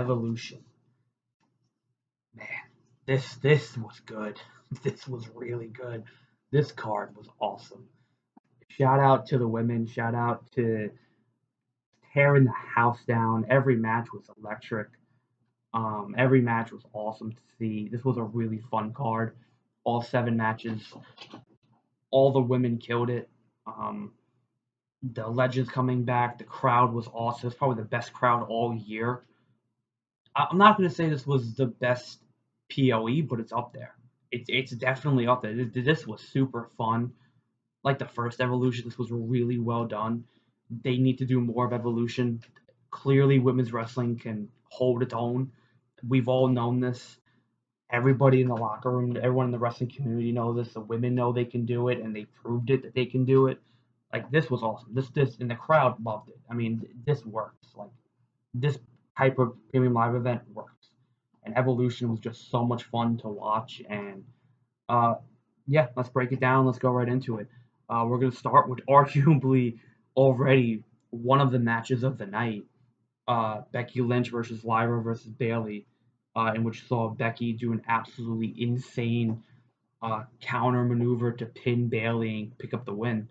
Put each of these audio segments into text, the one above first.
Evolution. Man, this was good. This was really good. This card was awesome. Shout out to the women. Shout out to tearing the house down. Every match was electric. Every match was awesome to see. This was a really fun card. All 7 matches, all the women killed it. Um, the legends coming back. The crowd was awesome. It's probably the best crowd all year. I'm not going to say this was the best POE, but it's up there. It's definitely up there. This was super fun. Like the first Evolution, this was really well done. They need to do more of Evolution. Clearly, women's wrestling can hold its own. We've all known this. Everybody in the locker room, everyone in the wrestling community knows this. The women know they can do it, and they proved it that they can do it. Like this was awesome. And the crowd loved it. I mean, this works. Like this type of premium live event works. And Evolution was just so much fun to watch. And uh, yeah, let's break it down. Let's go right into it. We're gonna start with arguably already one of the matches of the night. Becky Lynch versus Lyra versus Bailey, in which saw Becky do an absolutely insane counter maneuver to pin Bailey and pick up the win.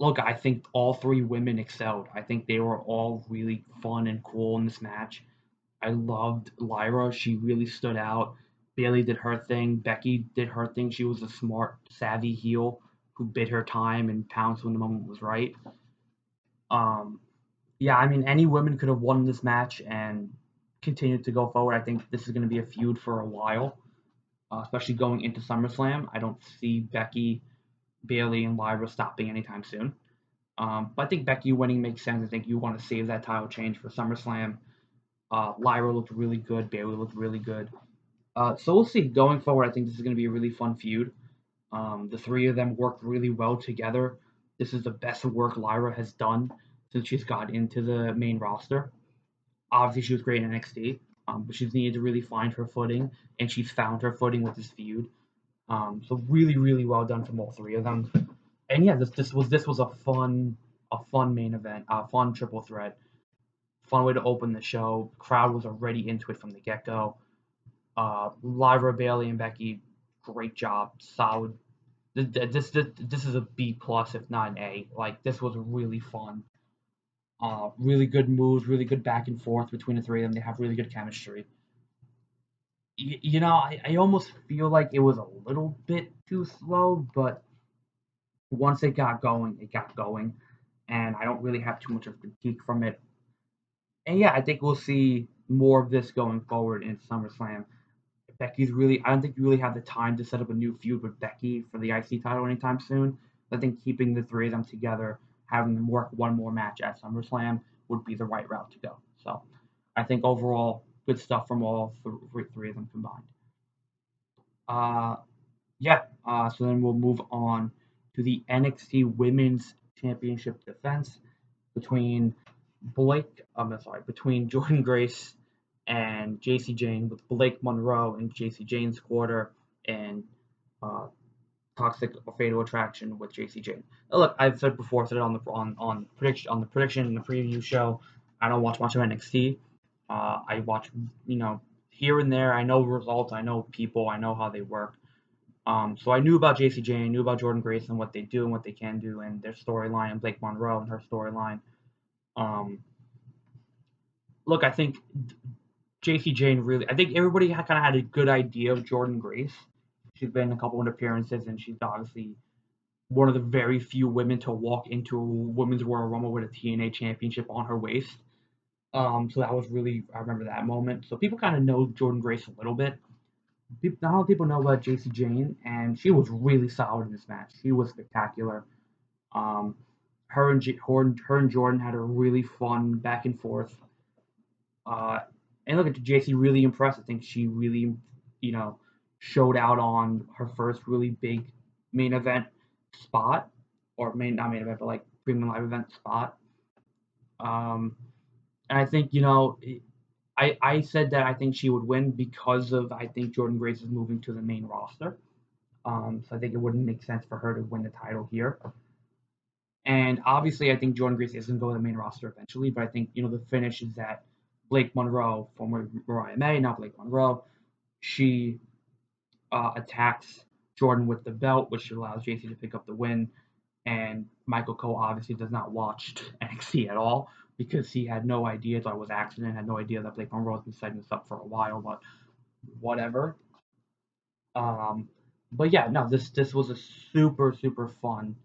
Look, I think all 3 women excelled. I think they were all really fun and cool in this match. I loved Lyra. She really stood out. Bailey did her thing. Becky did her thing. She was a smart, savvy heel who bid her time and pounced when the moment was right. Um, yeah, I mean, any women could have won this match and continued to go forward. I think this is going to be a feud for a while, especially going into SummerSlam. I don't see Becky, Bailey, and Lyra stopping anytime soon. But I think Becky winning makes sense. I think you want to save that title change for SummerSlam. Lyra looked really good. Bailey looked really good. So we'll see. Going forward, I think this is going to be a really fun feud. The 3 of them worked really well together. This is the best work Lyra has done since she's got into the main roster. Obviously, she was great in NXT, but she's needed to really find her footing, and she's found her footing with this feud. So really, really well done from all 3 of them. And yeah, this was a fun main event, a fun triple threat, fun way to open the show. Crowd was already into it from the get go. Lyra, Bailey, and Becky, great job, solid. This is a B plus, if not an A. Like this was really fun. Really good moves, really good back and forth between the 3 of them. They have really good chemistry. I almost feel like it was a little bit too slow, but once it got going, it got going, and I don't really have too much of critique from it. And yeah, I think we'll see more of this going forward in SummerSlam. I don't think you really have the time to set up a new feud with Becky for the IC title anytime soon. I think keeping the 3 of them together, having them work one more match at SummerSlam would be the right route to go. So I think overall, good stuff from all 3 of them combined. Uh, yeah, so then we'll move on to the NXT Women's Championship defense between between Jordan Grace and JC Jane, with Blake Monroe and JC Jane's quarter, and uh, Toxic or Fatal Attraction with JC Jane. Now, look, I've said before, said it on the prediction in the preview show. I don't watch much of NXT. I watch, here and there. I know results. I know people. I know how they work. So I knew about JC Jane, I knew about Jordan Grace and what they do and what they can do, and their storyline, and Blake Monroe and her storyline. Um, Look, I think JC Jane really. I think everybody kind of had a good idea of Jordan Grace. She's been in a couple of appearances, and she's obviously one of the very few women to walk into a women's Royal Rumble with a TNA championship on her waist. So that was really, I remember that moment. So people kind of know Jordan Grace a little bit. Not a lot of people know about JC Jane, and she was really solid in this match. She was spectacular. Um, her and Jordan had a really fun back and forth. Uh, and look at JC, really impressed. I think she really, you know, showed out on her first really big main event spot, or not main event, but like premium live event spot. Um, and I think I said that I think she would win because of I think Jordan Grace is moving to the main roster. So I think it wouldn't make sense for her to win the title here. And obviously, I think Jordan Grace is going to go to the main roster eventually. But I think the finish is that Blake Monroe, former Mariah May, not Blake Monroe. She attacks Jordan with the belt, which allows JC to pick up the win. And Michael Cole obviously does not watch NXT at all because he had no idea. Thought it was an accident. Had no idea that Blake Monroe has been setting this up for a while. But whatever. Um, but yeah, no, this was a super fun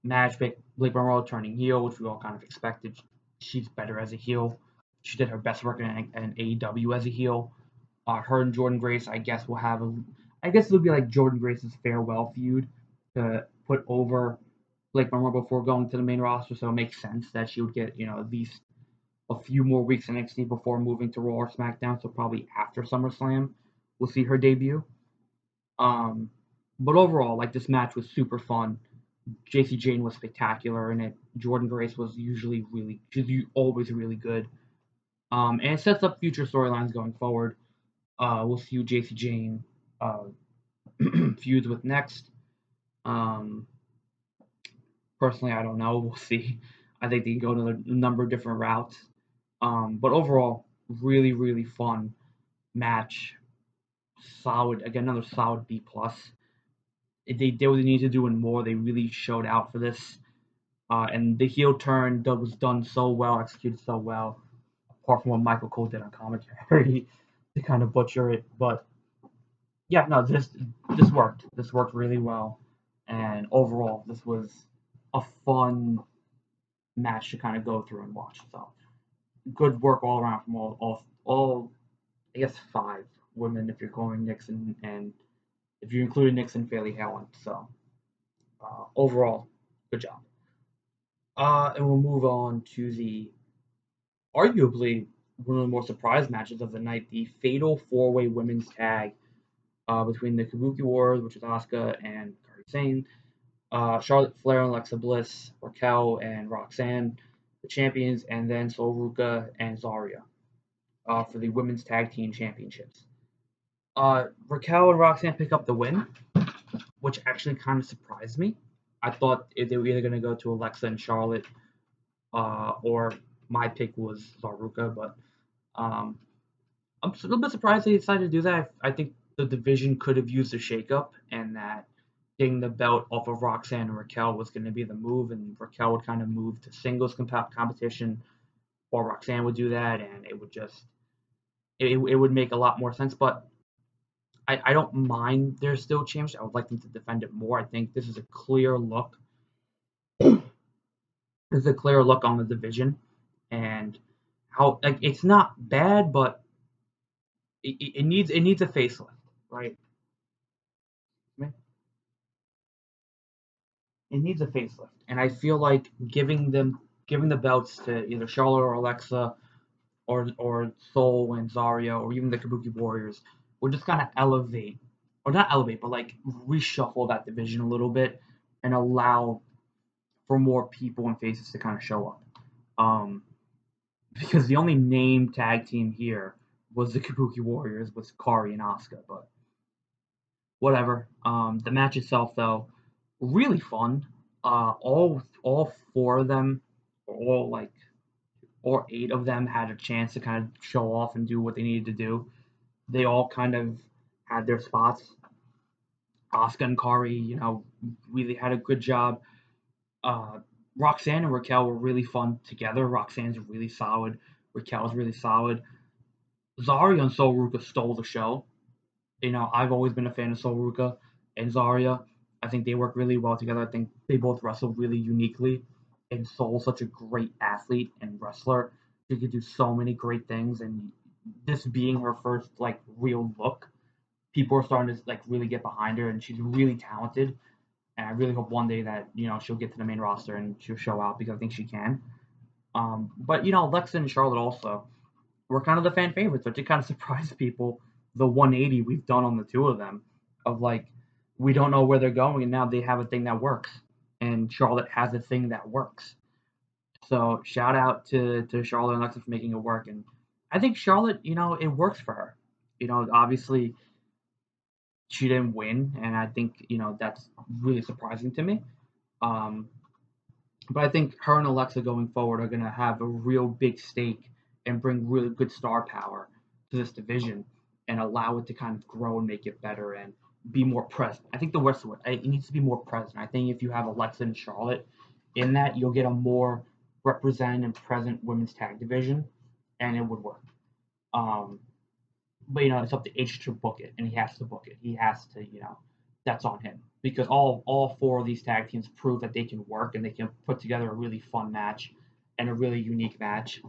match. Blake Monroe turning heel, which we all kind of expected. She's better as a heel. She did her best work in AEW as a heel. Her and Jordan Grace, I guess, will have a. I guess it'll be like Jordan Grace's farewell feud to put over Blake Monroe before going to the main roster. So it makes sense that she would get at least a few more weeks in NXT before moving to Raw or SmackDown. So probably after SummerSlam, we'll see her debut. Um, but overall, like this match was super fun. JC Jane was spectacular in it. Jordan Grace was she's always really good. And it sets up future storylines going forward. We'll see who JC Jane uh, feuds with next. Um, Personally, I don't know. We'll see. I think they can go to a number of different routes. But overall, really fun match. Solid. Again, another solid B plus. They did what they needed to do and more. They really showed out for this. And the heel turn that was done so well, executed so well, apart from what Michael Cole did on commentary to kind of butcher it. But yeah, no, this worked. This worked really well, and overall, this was a fun match to kind of go through and watch. So good work all around from all I guess 5 women if you're going Nixon and if you're including Nixon, Fairley Helen. So overall, good job. And we'll move on to the arguably one of the more surprise matches of the night, the Fatal 4-Way Women's Tag between the Kabuki Warriors, which is Asuka and Kairi Sane, Charlotte Flair and Alexa Bliss, Raquel and Roxanne, the champions, and then Sol Ruka and Zarya for the Women's Tag Team Championships. Raquel and Roxanne pick up the win, which actually kind of surprised me. I thought they were either going to go to Alexa and Charlotte, or my pick was Zaruka, but um, I'm a little bit surprised they decided to do that. I think the division could have used a shakeup, and that getting the belt off of Roxanne and Raquel was going to be the move, and Raquel would kind of move to singles competition, or Roxanne would do that, and it would just it would make a lot more sense. But I don't mind their still champs. I would like them to defend it more. I think this is a clear look. This is a clear look on the division, and how like it's not bad, but it needs a facelift, right? It needs a facelift, and I feel like giving the belts to either Charlotte or Alexa or Soul and Zarya or even the Kabuki Warriors will just kind of elevate, or not elevate, but like reshuffle that division a little bit and allow for more people and faces to kind of show up. Um, because the only named tag team here was the Kabuki Warriors with Kari and Asuka, but whatever. The match itself, though, really fun. All 4 of them, all like or 8 of them had a chance to kind of show off and do what they needed to do. They all kind of had their spots. Asuka and Kari, really had a good job. Uh, Roxanne and Raquel were really fun together. Roxanne's really solid. Raquel's really solid. Zarya and Sol Ruka stole the show. I've always been a fan of Sol Ruka and Zarya. I think they work really well together. I think they both wrestle really uniquely. And Sol's such a great athlete and wrestler. She could do so many great things. And this being her first like real look, people are starting to like really get behind her, and she's really talented. And I really hope one day that she'll get to the main roster and she'll show out because I think she can. But Lexa and Charlotte also were kind of the fan favorites, which it kind of surprised people. The 180 we've done on the 2 of them, of like we don't know where they're going, and now they have a thing that works, and Charlotte has a thing that works. So shout out to Charlotte and Alexa for making it work, and I think Charlotte, it works for her. Obviously she didn't win, and I think that's really surprising to me. Um, but I think her and Alexa going forward are gonna have a real big stake and bring really good star power to this division and allow it to kind of grow and make it better and be more present. I think the worst word, it needs to be more present. I think if you have Alexa and Charlotte in that, you'll get a more represented and present women's tag division, and it would work. Um, but it's up to H to book it, and he has to book it. He has to, that's on him because all four of these tag teams prove that they can work and they can put together a really fun match and a really unique match.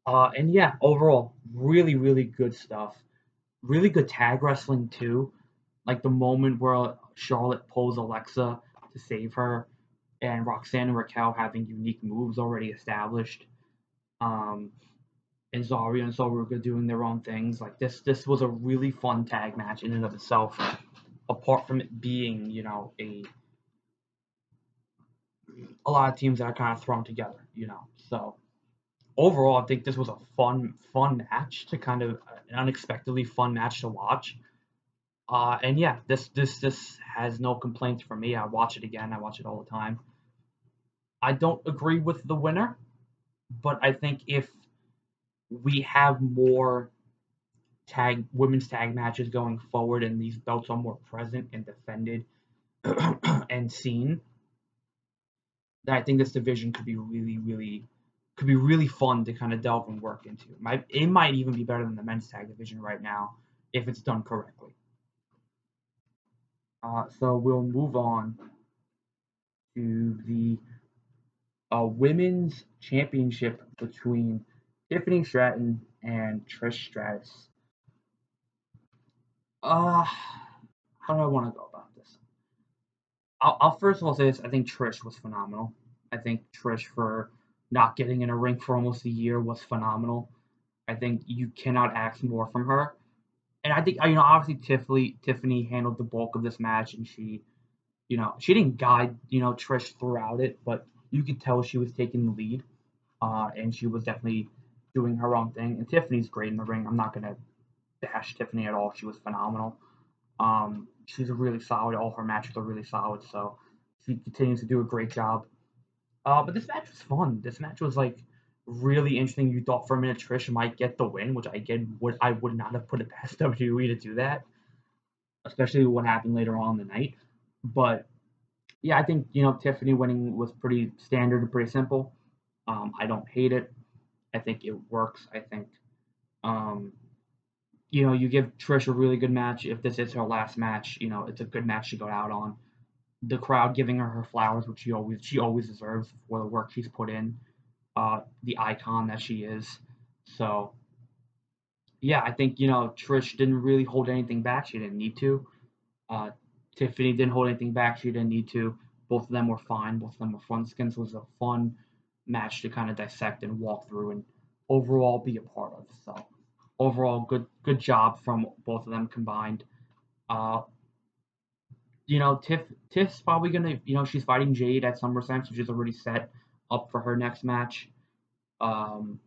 And yeah, overall, really really good stuff. Really good tag wrestling too. Like the moment where Charlotte pulls Alexa to save her, and Roxanne and Raquel having unique moves already established. Um, and Zarya and Solberg doing their own things. Like this was a really fun tag match in and of itself. Apart from it being, a lot of teams that are kind of thrown together. So overall, I think this was a fun match to kind of an unexpectedly fun match to watch. And yeah, this has no complaints from me. I watch it again. I watch it all the time. I don't agree with the winner, but I think if we have more women's tag matches going forward and these belts are more present and defended and seen, that I think this division could be really fun to kind of delve and work into. It might even be better than the men's tag division right now if it's done correctly. So we'll move on to the women's championship between Tiffany Stratton and Trish Stratus. How do I want to go about this? I'll first of all say this. I think Trish was phenomenal. I think Trish for not getting in a ring for almost a year was phenomenal. I think you cannot ask more from her. And I think obviously Tiffany handled the bulk of this match, and she didn't guide Trish throughout it, but you could tell she was taking the lead, and she was definitely doing her own thing. And Tiffany's great in the ring. I'm not gonna bash Tiffany at all. She was phenomenal. She's really solid. All her matches are really solid, so she continues to do a great job. But this match was fun. This match was like really interesting. You thought for a minute Trish might get the win, which I would not have put it past WWE to do that, especially what happened later on in the night. But yeah, I think Tiffany winning was pretty standard and pretty simple. I don't hate it. I think it works. I think um, you give Trish a really good match. If this is her last match, it's a good match to go out on. The crowd giving her flowers, which she always deserves for the work she's put in. The icon that she is. So yeah, I think Trish didn't really hold anything back. She didn't need to. Uh, Tiffany didn't hold anything back. She didn't need to. Both of them were fine. Both of them were fun skins. It was a fun match to kind of dissect and walk through and overall be a part of. So overall, good job from both of them combined. Uh, Tiff's probably gonna she's fighting Jade at SummerSlam, so she's already set up for her next match. Um,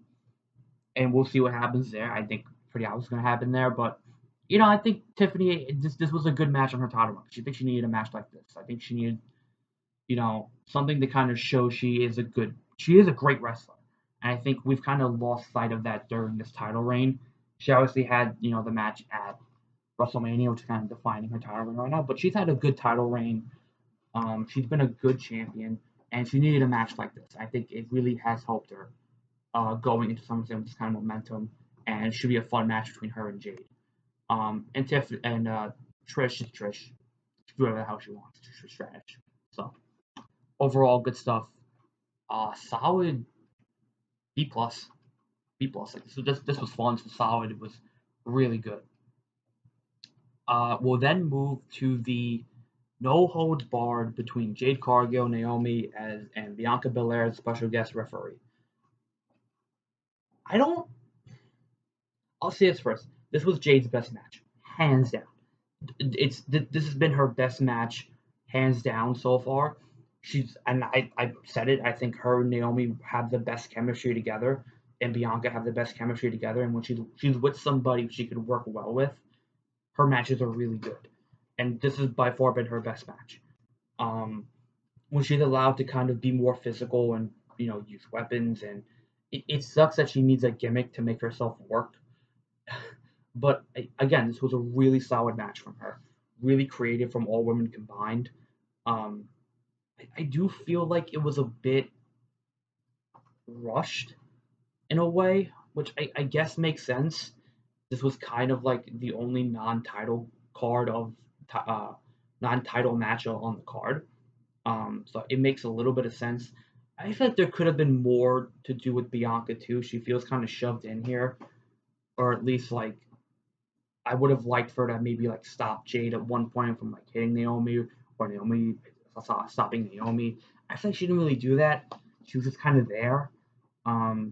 and we'll see what happens there. I think pretty obvious going to happen there, but I think Tiffany this was a good match on her title run. She thinks she needed a match like this. I think she needed something to kind of show she is a great wrestler, and I think we've kind of lost sight of that during this title reign. She obviously had the match at WrestleMania, which is kind of defining her title reign right now, but she's had a good title reign. She's been a good champion, and she needed a match like this. I think it really has helped her going into SummerSlam with this kind of momentum, and it should be a fun match between her and Jade. And Tiff and Trish is Trish. She do whatever the hell she wants. Trish Stratus. So overall, good stuff. Solid B plus. B plus. Like, so this was fun. This was solid. It was really good. We'll then move to the no holds barred between Jade Cargill, Naomi, and Bianca Belair as special guest referee. I'll say this first. This was Jade's best match, hands down. This has been her best match, hands down so far. I said it. I think her and Naomi have the best chemistry together, and Bianca have the best chemistry together. And when she's with somebody she could work well with, her matches are really good. And this has by far been her best match. When she's allowed to kind of be more physical and use weapons and it sucks that she needs a gimmick to make herself work. But again, this was a really solid match from her. Really creative from all women combined. Um, I do feel like it was a bit rushed in a way, which I guess makes sense. This was kind of like the only non-title card of non-title match on the card. So it makes a little bit of sense. I feel like there could have been more to do with Bianca too. She feels kind of shoved in here, or at least like I would have liked for her to maybe like stop Jade at one point from like hitting Naomi or Naomi stopping Naomi. I feel like she didn't really do that. She was just kind of there.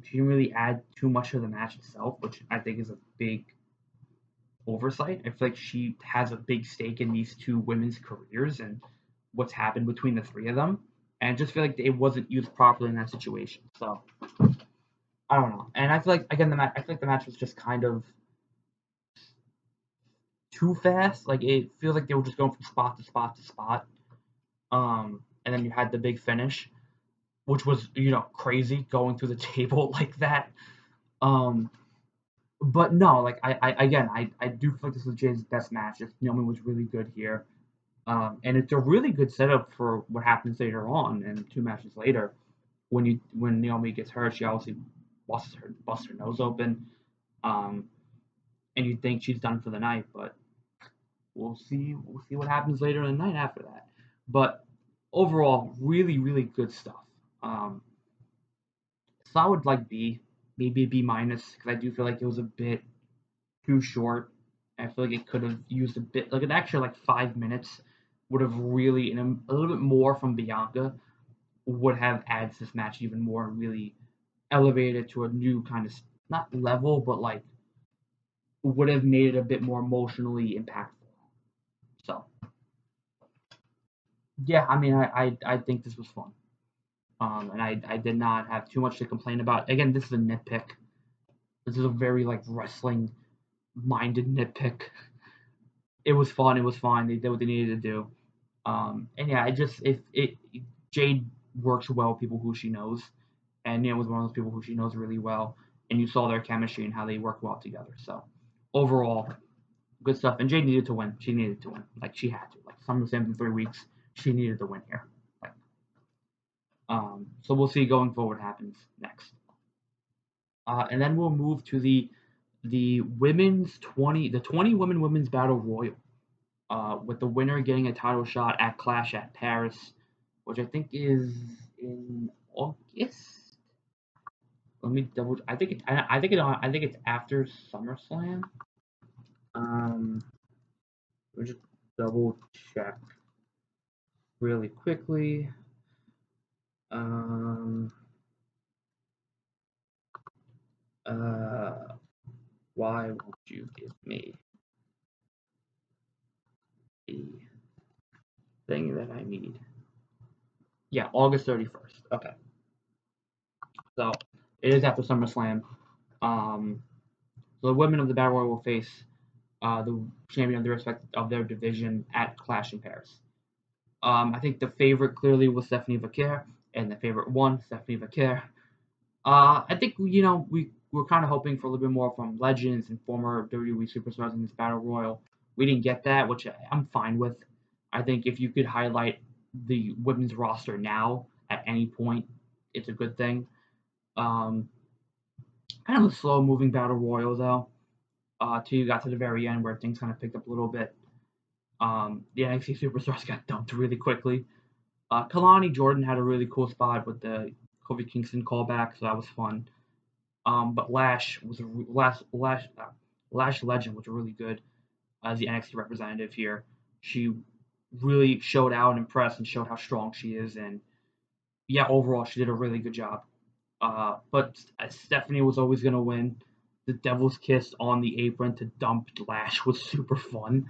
She didn't really add too much to the match itself, which I think is a big oversight. I feel like she has a big stake in these two women's careers and what's happened between the three of them. And I just feel like it wasn't used properly in that situation. So I don't know. And I feel like again I feel like the match was just kind of too fast. Like it feels like they were just going from spot to spot to spot. And then you had the big finish, which was crazy going through the table like that. Um, but no, like I do feel like this was Jay's best match. Naomi was really good here. And it's a really good setup for what happens later on and two matches later. When Naomi gets hurt, she obviously busts her nose open. Um, and you think she's done for the night, but we'll see what happens later in the night after that. But overall, really, really good stuff. Um, solid like B, maybe a B minus because I do feel like it was a bit too short. I feel like it could have used a bit, like an extra like 5 minutes would have really, and a little bit more from Bianca would have added to this match even more and really elevated it to a new kind of not level, but like would have made it a bit more emotionally impactful. So yeah, I mean, I think this was fun. And I did not have too much to complain about. Again, this is a nitpick. This is a very like wrestling minded nitpick. It was fun. It was fine. They did what they needed to do. And yeah, I just if it Jade works well with people who she knows, and was one of those people who she knows really well, and you saw their chemistry and how they work well together. So overall, good stuff. And Jade needed to win. She needed to win. Like she had to. Like SummerSlam in 3 weeks, she needed to win here. Like, so we'll see going forward what happens next. And then we'll move to the women's 20 women's battle royal. With the winner getting a title shot at Clash at Paris, which I think is in August. Let me double. I think it's after SummerSlam. Um, let me just double check really quickly. Um, uh, why won't you give me the thing that I need? Yeah, August 31st. Okay, so it is after SummerSlam. Um, so the women of the Battle Royal will face the champion of their division at Clash in Paris. I think the favorite clearly was Stephanie Vaquer, and the favorite won Stephanie Vaquer. I think we were kind of hoping for a little bit more from legends and former WWE superstars in this battle royal. We didn't get that, which I'm fine with. I think if you could highlight the women's roster now at any point, it's a good thing. Um, kind of a slow moving battle royal though. Till you got to the very end where things kind of picked up a little bit. The NXT superstars got dumped really quickly. Kalani Jordan had a really cool spot with the Kofi Kingston callback, so that was fun. But Lash Legend was really good as the NXT representative here. She really showed out and impressed and showed how strong she is. And yeah, overall, she did a really good job. But Stephanie was always going to win. The Devil's Kiss on the apron to dump Lash was super fun.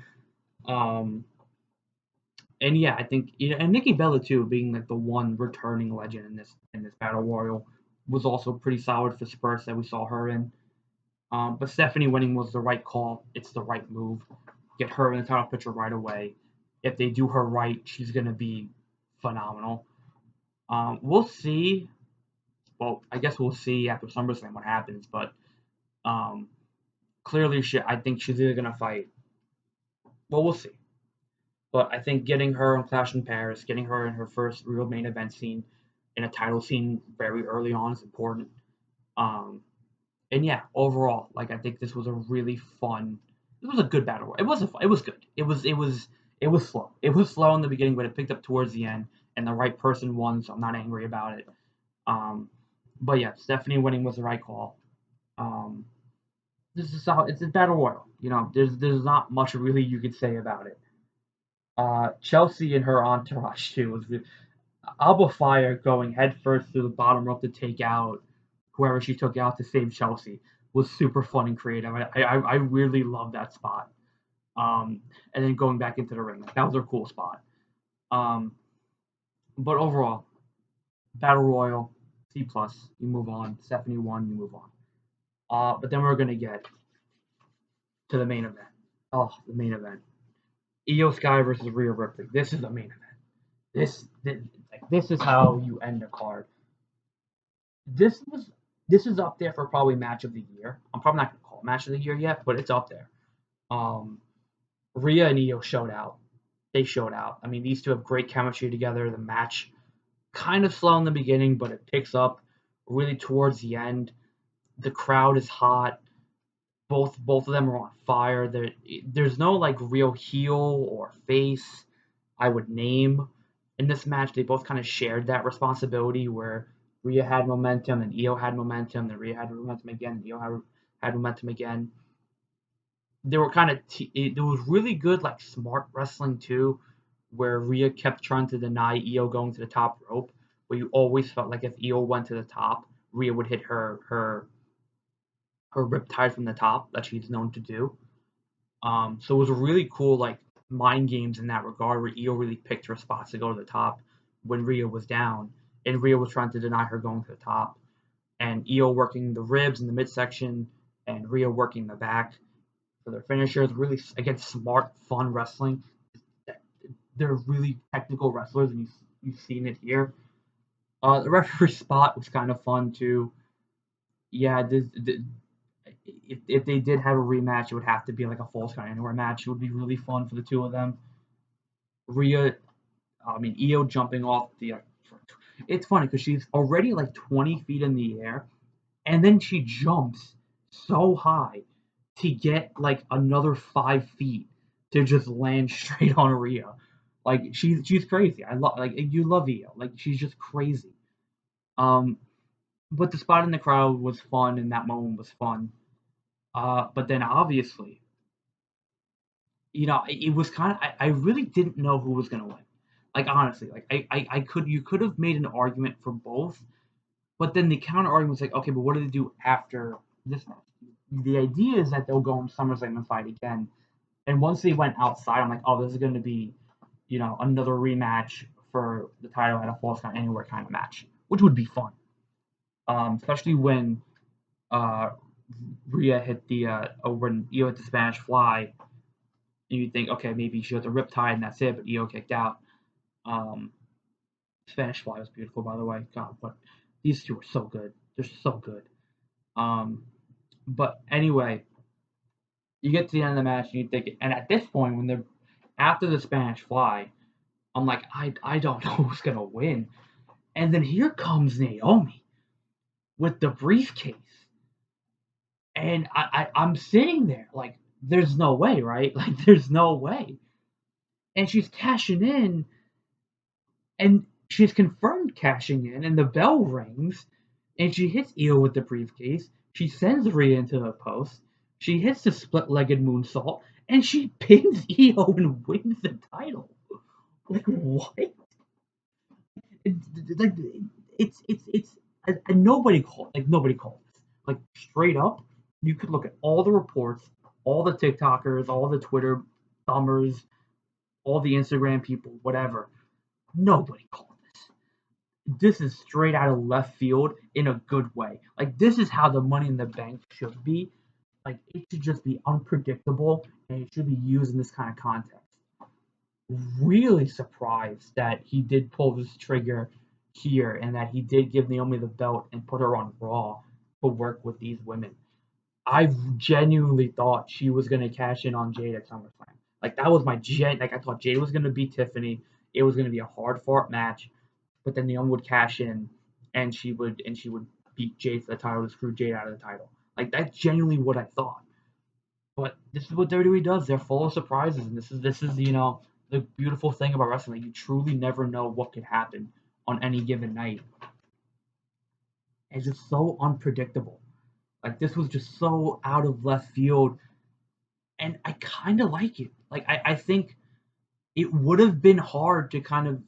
Um, and yeah, I think and Nikki Bella too, being like the one returning legend in this battle royal, was also pretty solid for Spurs that we saw her in. But Stephanie winning was the right call. It's the right move. Get her in the title picture right away. If they do her right, she's gonna be phenomenal. We'll see well, I guess we'll see after SummerSlam what happens, but um, clearly, I think she's either gonna fight. Well, we'll see. But I think getting her on Clash in Paris, getting her in her first real main event scene, in a title scene very early on is important. Um, and yeah, overall, like I think this was a really fun. It was a good battle royal. It was good. It was slow. It was slow in the beginning, but it picked up towards the end, and the right person won, so I'm not angry about it. Um, but yeah, Stephanie winning was the right call. Um, this is how it's a battle royal. You know, there's not much really you could say about it. Chelsea and her entourage too was Alba Fire going headfirst through the bottom rope to take out whoever she took out to save Chelsea was super fun and creative. I really love that spot. And then going back into the ring, that was a cool spot. Um, but overall, Battle Royal, C plus. You move on. Stephanie won. You move on. But then we're gonna get to the main event. Oh, the main event. Io Sky versus Rhea Ripley. This is the main event. This is how you end a card. This was this is up there for probably match of the year. I'm probably not gonna call it match of the year yet, but it's up there. Um, Rhea and Io showed out. They showed out. I mean, these two have great chemistry together. The match kind of slow in the beginning, but it picks up really towards the end. The crowd is hot. Both of them are on fire. There's no like real heel or face I would name in this match. They both kind of shared that responsibility where Rhea had momentum and Io had momentum, then Rhea had momentum again, and Io had momentum again. They were kind of it was really good like smart wrestling too, where Rhea kept trying to deny Io going to the top rope, but you always felt like if Io went to the top, Rhea would hit her riptide from the top that she's known to do. So it was a really cool like mind games in that regard where Io really picked her spots to go to the top when Rhea was down, and Rhea was trying to deny her going to the top, and Io working the ribs in the midsection, and Rhea working the back for their finishers. Really, again, smart, fun wrestling. They're really technical wrestlers, and you've seen it here. The referee spot was kind of fun too. Yeah, if they did have a rematch, it would have to be like a Falls Count Anywhere match. It would be really fun for the two of them. Rhea, I mean, Io jumping off the. It's funny because she's already like 20 feet in the air, and then she jumps so high to get like another 5 feet to just land straight on Rhea. Like she's crazy. I love like you love Io. Like she's just crazy. Um, but the spot in the crowd was fun, and that moment was fun. But then obviously, it was kind of I really didn't know who was gonna win. Like honestly, like I could you could have made an argument for both, but then the counter argument was like, okay, but what do they do after this match? The idea is that they'll go in SummerSlam and fight again. And once they went outside, I'm like, oh, this is going to be, another rematch for the title at a Falls Count Anywhere kind of match, which would be fun. Especially when uh, Rhea hit when Io hit the Spanish Fly, and you think, okay, maybe she hit the Riptide and that's it, but Io kicked out. Um, Spanish Fly was beautiful, by the way. God, but these two are so good. They're so good. Um, but anyway, you get to the end of the match and you think, and at this point, when they're after the Spanish Fly, I'm like, I don't know who's gonna win. And then here comes Naomi with the briefcase, and I'm sitting there like, there's no way, right? Like, there's no way. And she's cashing in, and she's confirmed cashing in, and the bell rings, and she hits Io with the briefcase. She sends Rhea into the post. She hits the split-legged moonsault, and she pins Io and wins the title. Like what? Like it's nobody called this. Like straight up, you could look at all the reports, all the TikTokers, all the Twitter thumbers, all the Instagram people, whatever. Nobody called this. This is straight out of left field in a good way. Like this is how the Money in the Bank should be. Like it should just be unpredictable and it should be used in this kind of context. Really surprised that he did pull this trigger here, and that he did give Naomi the belt and put her on Raw to work with these women. I genuinely thought she was gonna cash in on Jade at SummerSlam. Like that was my like I thought Jade was gonna beat Tiffany. It was gonna be a hard fought match, but then Naomi would cash in, and she would beat Jade for the title to screw Jade out of the title. Like that's genuinely what I thought. But this is what WWE does. They're full of surprises, and this is the beautiful thing about wrestling. You truly never know what could happen on any given night. It's just so unpredictable. Like this was just so out of left field, and I kind of like it. Like I think it would have been hard to kind of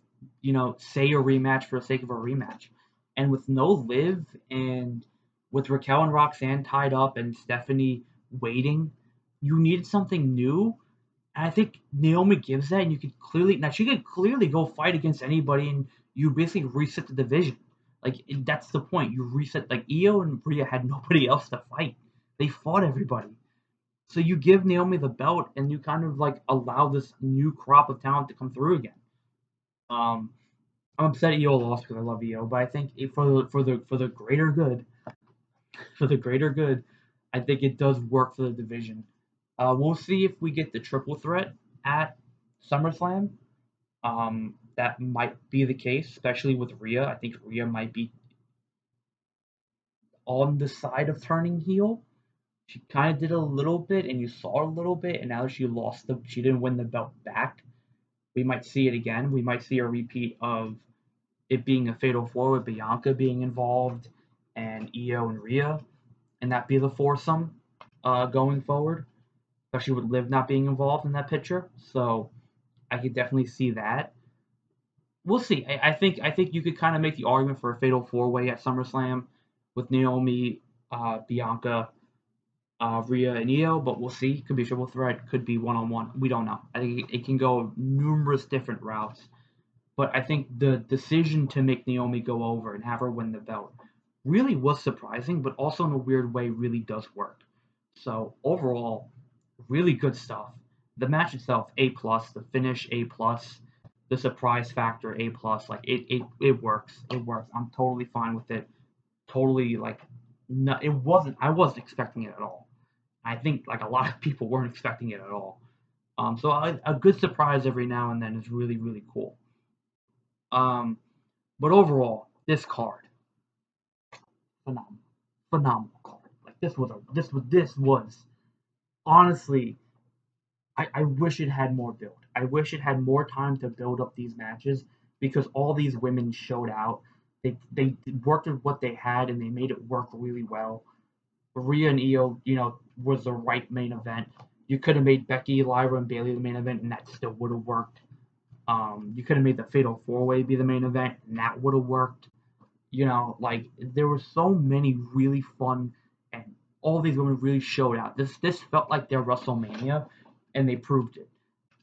say a rematch for the sake of a rematch, and with no Liv and with Raquel and Roxanne tied up and Stephanie waiting, you needed something new. And I think Naomi gives that, and you could clearly now she could clearly go fight against anybody, and you basically reset the division. Like that's the point. You reset. Like Io and Bria had nobody else to fight. They fought everybody. So you give Naomi the belt, and you kind of like allow this new crop of talent to come through again. Um, I'm upset Io lost because I love Io, but I think for the greater good, for the greater good, I think it does work for the division. We'll see if we get the triple threat at SummerSlam. That might be the case, especially with Rhea. I think Rhea might be on the side of turning heel. She kind of did a little bit, and you saw a little bit, and now she didn't win the belt back. We might see it again. We might see a repeat of it being a fatal four with Bianca being involved and Io and Rhea, and that be the foursome going forward, especially with Liv not being involved in that picture. So I could definitely see that. We'll see. I think you could kind of make the argument for a fatal four way at SummerSlam with Naomi, Bianca, Rhea, and Io, but we'll see. Could be a triple threat, could be one on one. We don't know. I think it can go numerous different routes. But I think the decision to make Naomi go over and have her win the belt really was surprising, but also in a weird way really does work. So overall, really good stuff. The match itself, A plus. The finish, A plus. The surprise factor, A plus. Like it works. It works. I'm totally fine with it. Totally like, no, it wasn't. I wasn't expecting it at all. I think like a lot of people weren't expecting it at all. So a good surprise every now and then is really really cool. Um, but overall, this card, phenomenal, phenomenal card. Like this was honestly. I wish it had more build. I wish it had more time to build up these matches because all these women showed out. They worked with what they had and they made it work really well. Rhea and Io, was the right main event. You could have made Becky, Lyra, and Bayley the main event, and that still would have worked. You could have made the Fatal Four Way be the main event, and that would have worked. Like there were so many really fun, and all these women really showed out. This felt like their WrestleMania, and they proved it.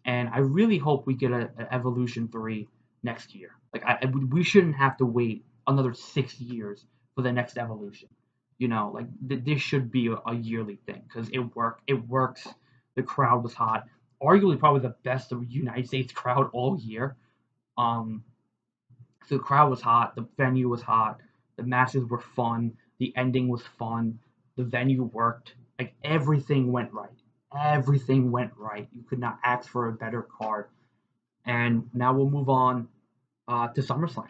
And I really hope we get a Evolution 3 next year. Like we shouldn't have to wait another 6 years for the next Evolution. Like this should be a yearly thing because it worked. It works. The crowd was hot. Arguably, probably the best of United States crowd all year. Um, so the crowd was hot. The venue was hot. The matches were fun. The ending was fun. The venue worked. Like everything went right. Everything went right. You could not ask for a better card. And now we'll move on to SummerSlam.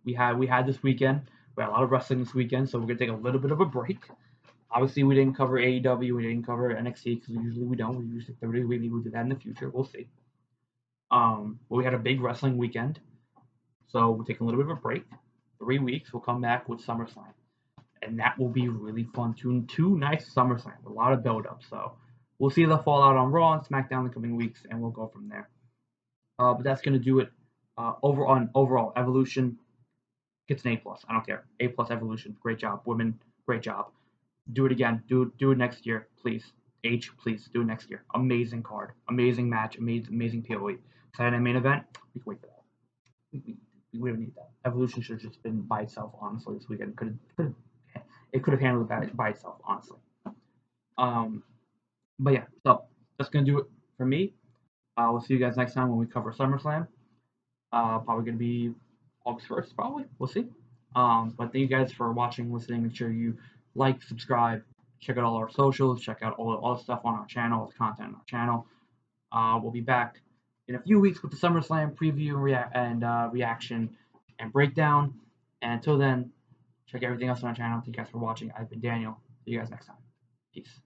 We had this weekend. We had a lot of wrestling this weekend, so we're gonna take a little bit of a break. Obviously, we didn't cover AEW. We didn't cover NXT because usually we don't. We usually maybe we'll do that in the future. We'll see. But we had a big wrestling weekend, so we're taking a little bit of a break. 3 weeks. We'll come back with SummerSlam, and that will be really fun. Two nice SummerSlam, a lot of build up. So we'll see the fallout on Raw and SmackDown in the coming weeks, and we'll go from there. But that's gonna do it. Overall Evolution gets an A plus. I don't care. A plus Evolution. Great job, women. Great job. Do it again. Do it next year, please. Please do it next year. Amazing card. Amazing match. Amazing POE. Saturday main event. We can wait for that. We don't need that. Evolution should have just been by itself. Honestly, this weekend it could have handled it by itself. Honestly. Um, but yeah. So that's gonna do it for me. We'll see you guys next time when we cover SummerSlam. Probably gonna be August 1st, probably. We'll see. But thank you guys for watching, listening. Make sure you like, subscribe, check out all our socials, check out all the stuff on our channel, the content on our channel. We'll be back in a few weeks with the SummerSlam preview and reaction and breakdown. And until then, check everything else on our channel. Thank you guys for watching. I've been Daniel. See you guys next time. Peace.